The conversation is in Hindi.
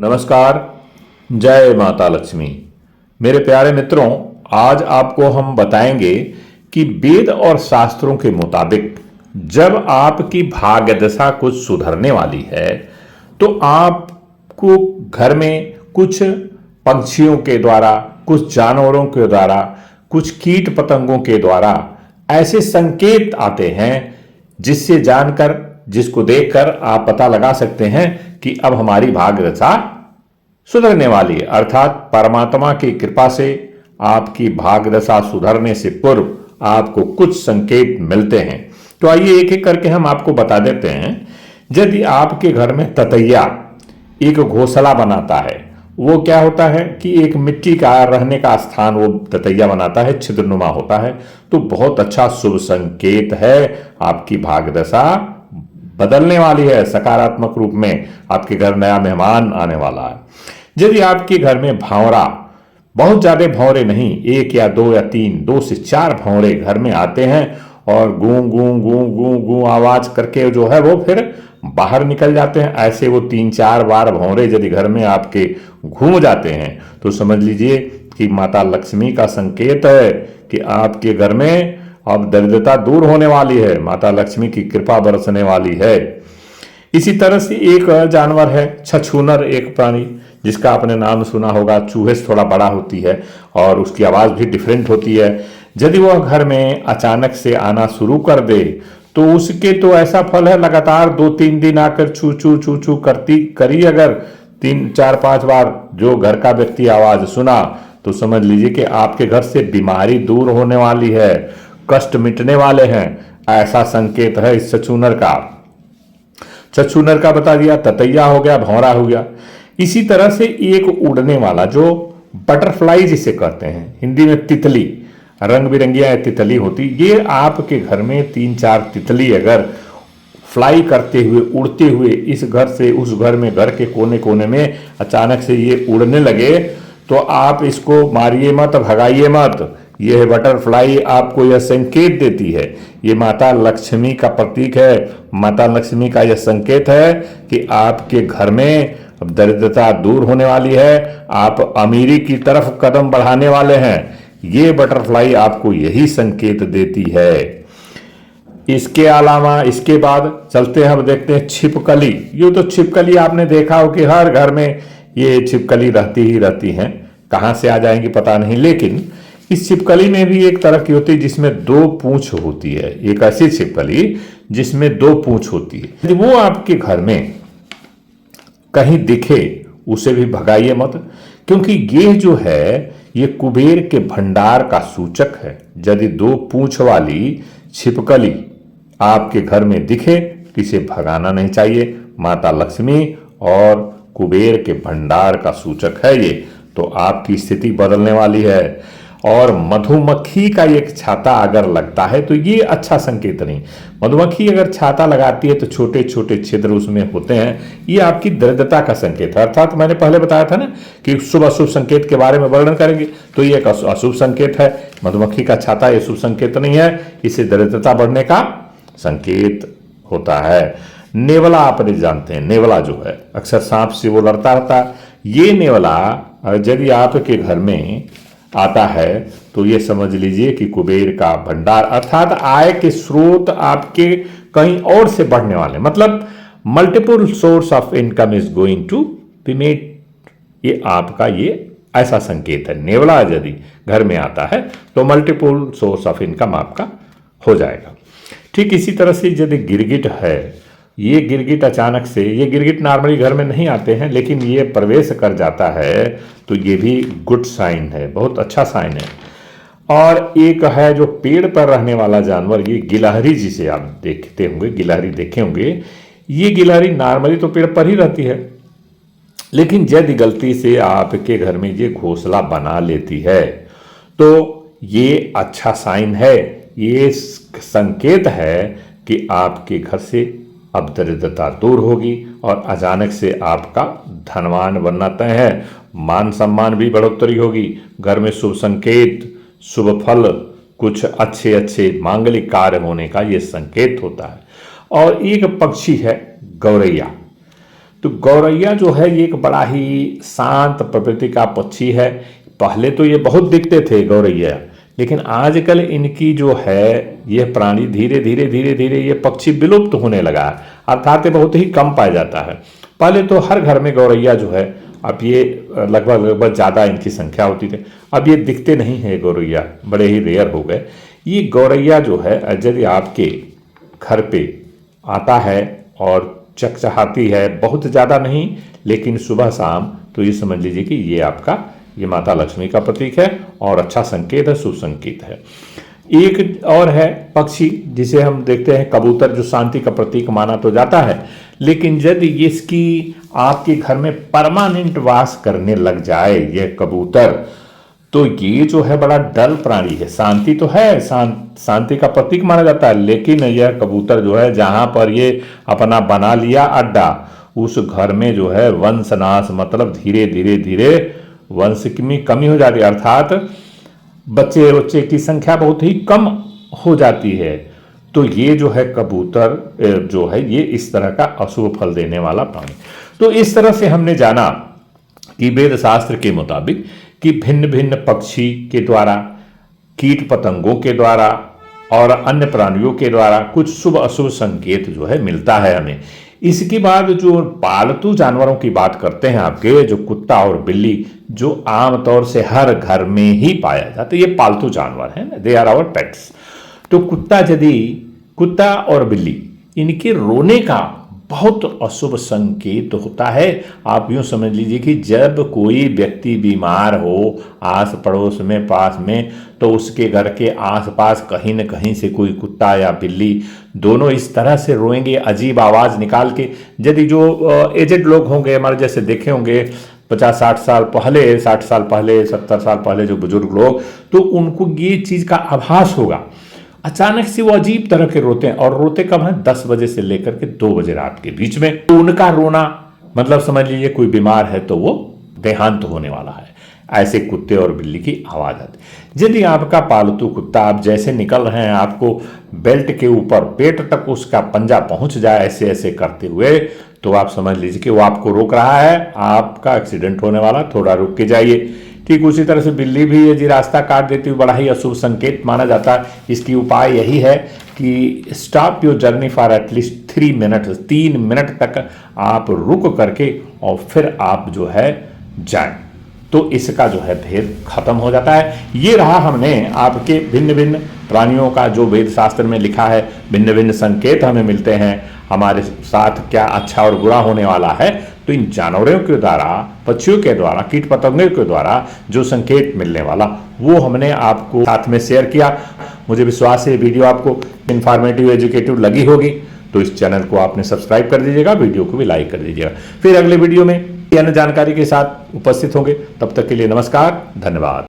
नमस्कार। जय माता लक्ष्मी। मेरे प्यारे मित्रों, आज आपको हम बताएंगे कि वेद और शास्त्रों के मुताबिक जब आपकी भाग्य दशा कुछ सुधरने वाली है तो आपको घर में कुछ पक्षियों के द्वारा, कुछ जानवरों के द्वारा, कुछ कीट पतंगों के द्वारा ऐसे संकेत आते हैं जिससे जानकर, जिसको देखकर आप पता लगा सकते हैं कि अब हमारी भाग्य दशा सुधरने वाली है। अर्थात परमात्मा की कृपा से आपकी भाग्य दशा सुधरने से पूर्व आपको कुछ संकेत मिलते हैं। तो आइए एक एक करके हम आपको बता देते हैं। यदि आपके घर में ततैया एक घोंसला बनाता है, वो क्या होता है कि एक मिट्टी का रहने का स्थान वो ततैया बनाता है, छिद्रनुमा होता है, तो बहुत अच्छा शुभ संकेत है। आपकी भाग्य दशा बदलने वाली है, सकारात्मक रूप में आपके घर नया मेहमान आने वाला है। यदि आपके घर में भंवरा, बहुत ज्यादा भंवरे नहीं, एक या दो या तीन, 2 से 4 भंवरे घर में आते हैं और गूं गूं गूं गूं गूं आवाज करके जो है वो फिर बाहर निकल जाते हैं, ऐसे वो 3-4 बार भंवरे यदि घर में आपके घूम जाते हैं तो समझ लीजिए कि माता लक्ष्मी का संकेत है कि आपके घर में अब दरिद्रता दूर होने वाली है, माता लक्ष्मी की कृपा बरसने वाली है। इसी तरह से एक जानवर है छछूनर, एक प्राणी जिसका आपने नाम सुना होगा। चूहे से थोड़ा बड़ा होती है और उसकी आवाज भी डिफरेंट होती है। यदि वह घर में अचानक से आना शुरू कर दे तो उसके तो ऐसा फल है, लगातार 2-3 दिन आकर छू छू छू छू करी अगर 3-4-5 बार जो घर का व्यक्ति आवाज सुना तो समझ लीजिए कि आपके घर से बीमारी दूर होने वाली है, कष्ट मिटने वाले हैं। ऐसा संकेत है इस छछूनर का। छछूनर का बता दिया, ततैया हो गया, भंवरा हो गया। इसी तरह से एक उड़ने वाला जो बटरफ्लाई जिसे कहते हैं, हिंदी में तितली, रंग बिरंगिया तितली होती, ये आपके घर में 3-4 तितली अगर फ्लाई करते हुए, उड़ते हुए इस घर से उस घर में, घर के कोने कोने में अचानक से ये उड़ने लगे तो आप इसको मारिए मत, भगाइए मत। यह बटरफ्लाई आपको यह संकेत देती है, ये माता लक्ष्मी का प्रतीक है, माता लक्ष्मी का यह संकेत है कि आपके घर में अब दरिद्रता दूर होने वाली है, आप अमीरी की तरफ कदम बढ़ाने वाले हैं। ये बटरफ्लाई आपको यही संकेत देती है। इसके अलावा इसके बाद चलते हैं, अब देखते हैं छिपकली। ये तो छिपकली आपने देखा हो कि हर घर में ये छिपकली रहती ही रहती हैं, कहां से आ जाएंगी पता नहीं। लेकिन इस छिपकली में भी एक तरह की होती है जिसमें 2 पूंछ होती है। एक ऐसी छिपकली जिसमें 2 पूंछ होती है। यदि वो आपके घर में कहीं दिखे उसे भी भगाइए मत, क्योंकि ये जो है ये कुबेर के भंडार का सूचक है। यदि 2 पूंछ वाली छिपकली आपके घर में दिखे इसे भगाना नहीं चाहिए। माता लक्ष्मी और कुबेर के भंडार का सूचक है ये, तो आपकी स्थिति बदलने वाली है। और मधुमक्खी का एक छाता अगर लगता है तो ये अच्छा संकेत नहीं। मधुमक्खी अगर छाता लगाती है तो छोटे छोटे छिद्र उसमें होते हैं, ये आपकी दरिद्रता का संकेत है। अर्थात मैंने पहले बताया था ना कि शुभ अशुभ संकेत के बारे में वर्णन करेंगे, तो ये एक अशुभ संकेत है। मधुमक्खी का छाता ये शुभ संकेत नहीं है, इसे दरिद्रता बढ़ने का संकेत होता है। नेवला आपने जानते हैं, नेवला जो है अक्सर सांप से वो लड़ता रहता है। ये नेवला यदि आपके घर में आता है तो ये समझ लीजिए कि कुबेर का भंडार, अर्थात आय के स्रोत आपके कहीं और से बढ़ने वाले, मतलब multiple source of income is going to be made. ये आपका ये ऐसा संकेत है। नेवला यदि घर में आता है तो मल्टीपल सोर्स ऑफ इनकम आपका हो जाएगा। ठीक इसी तरह से यदि गिरगिट है, ये गिरगिट अचानक से, ये गिरगिट नॉर्मली घर में नहीं आते हैं लेकिन ये प्रवेश कर जाता है तो ये भी गुड साइन है, बहुत अच्छा साइन है। और एक है जो पेड़ पर रहने वाला जानवर, ये गिलहरी जिसे आप देखते होंगे, गिलहरी देखे होंगे। ये गिलहरी नॉर्मली तो पेड़ पर ही रहती है, लेकिन यदि गलती से आपके घर में ये घोंसला बना लेती है तो ये अच्छा साइन है। ये संकेत है कि आपके घर से अब दरिद्रता दूर होगी और अचानक से आपका धनवान बनना तय है। मान सम्मान भी बढ़ोतरी होगी, घर में शुभ संकेत, शुभ फल, कुछ अच्छे अच्छे मांगलिक कार्य होने का यह संकेत होता है। और एक पक्षी है गौरैया। तो गौरैया जो है ये एक बड़ा ही शांत प्रकृति का पक्षी है। पहले तो ये बहुत दिखते थे गौरैया, लेकिन आजकल इनकी जो है ये प्राणी धीरे धीरे धीरे धीरे ये पक्षी विलुप्त होने लगा है, अर्थात ये बहुत ही कम पाया जाता है। पहले तो हर घर में गौरैया जो है, अब ये लगभग लगभग ज़्यादा इनकी संख्या होती थी, अब ये दिखते नहीं है गौरैया, बड़े ही रेयर हो गए। ये गौरैया जो है यदि आपके घर पे आता है और चकचकाती है, बहुत ज़्यादा नहीं लेकिन सुबह शाम, तो ये समझ लीजिए कि ये आपका ये माता लक्ष्मी का प्रतीक है और अच्छा संकेत है, शुभ संकेत है। एक और है पक्षी जिसे हम देखते हैं कबूतर, जो शांति का प्रतीक माना तो जाता है, लेकिन यदि इसकी आपके घर में परमानेंट वास करने लग जाए ये कबूतर, तो ये जो है बड़ा डल प्राणी है। शांति तो है, शांति का प्रतीक माना जाता है, लेकिन यह कबूतर जो है जहां पर ये अपना बना लिया अड्डा, उस घर में जो है वंशनाश, मतलब धीरे धीरे धीरे वंश की कमी हो जाती है, अर्थात बच्चे की संख्या बहुत ही कम हो जाती है। तो ये जो है कबूतर जो है ये इस तरह का अशुभ फल देने वाला प्राणी। तो इस तरह से हमने जाना कि वेद शास्त्र के मुताबिक कि भिन्न भिन्न पक्षी के द्वारा, कीट पतंगों के द्वारा और अन्य प्राणियों के द्वारा कुछ शुभ अशुभ संकेत जो है मिलता है हमें। इसके बाद जो पालतू जानवरों की बात करते हैं आपके, जो कुत्ता और बिल्ली, जो आमतौर से हर घर में ही पाया जाता है, ये पालतू जानवर हैं, दे आर आवर पेट्स। तो कुत्ता और बिल्ली, इनके रोने का बहुत अशुभ संकेत होता है। आप यूं समझ लीजिए कि जब कोई व्यक्ति बीमार हो आस पड़ोस में, पास में, तो उसके घर के आसपास कहीं न कहीं से कोई कुत्ता या बिल्ली, दोनों इस तरह से रोएंगे अजीब आवाज़ निकाल के। यदि जो एजेड लोग होंगे, हमारे जैसे देखे होंगे 50-60 साल पहले, 60 साल पहले, 70 साल पहले जो बुजुर्ग लोग, तो उनको ये चीज़ का आभास होगा। अचानक से वो अजीब तरह के रोते हैं, और रोते कब हैं? 10 बजे से लेकर के 2 बजे रात के बीच में। तो उनका रोना मतलब समझ लीजिए कोई बीमार है तो वो देहांत होने वाला है। ऐसे कुत्ते और बिल्ली की आवाज़ आती। यदि आपका पालतू कुत्ता, आप जैसे निकल रहे हैं, आपको बेल्ट के ऊपर पेट तक उसका पंजा पहुंच जाए ऐसे ऐसे करते हुए, तो आप समझ लीजिए कि वो आपको रोक रहा है, आपका एक्सीडेंट होने वाला, थोड़ा रुक के जाइए। ठीक उसी तरह से बिल्ली भी यदि रास्ता काट देती हुई, बड़ा ही अशुभ संकेत माना जाता है। इसकी उपाय यही है कि stop your journey for at least 3 minute, 3 minute तक आप रुक करके और फिर आप जो है जाएं, तो इसका जो है भेद खत्म हो जाता है। ये रहा हमने आपके भिन्न भिन्न प्राणियों का जो वेद शास्त्र में लिखा है, भिन्न भिन्न संकेत हमें मिलते हैं हमारे साथ क्या अच्छा और बुरा होने वाला है। तो इन जानवरों के द्वारा, पक्षियों के द्वारा, कीट पतंगों के द्वारा जो संकेत मिलने वाला, वो हमने आपको साथ में शेयर किया। मुझे विश्वास है ये वीडियो आपको इन्फॉर्मेटिव, एजुकेटिव लगी होगी, तो इस चैनल को आपने सब्सक्राइब कर दीजिएगा, वीडियो को भी लाइक कर दीजिएगा। फिर अगले वीडियो में अन्य जानकारी के साथ उपस्थित होंगे, तब तक के लिए नमस्कार, धन्यवाद।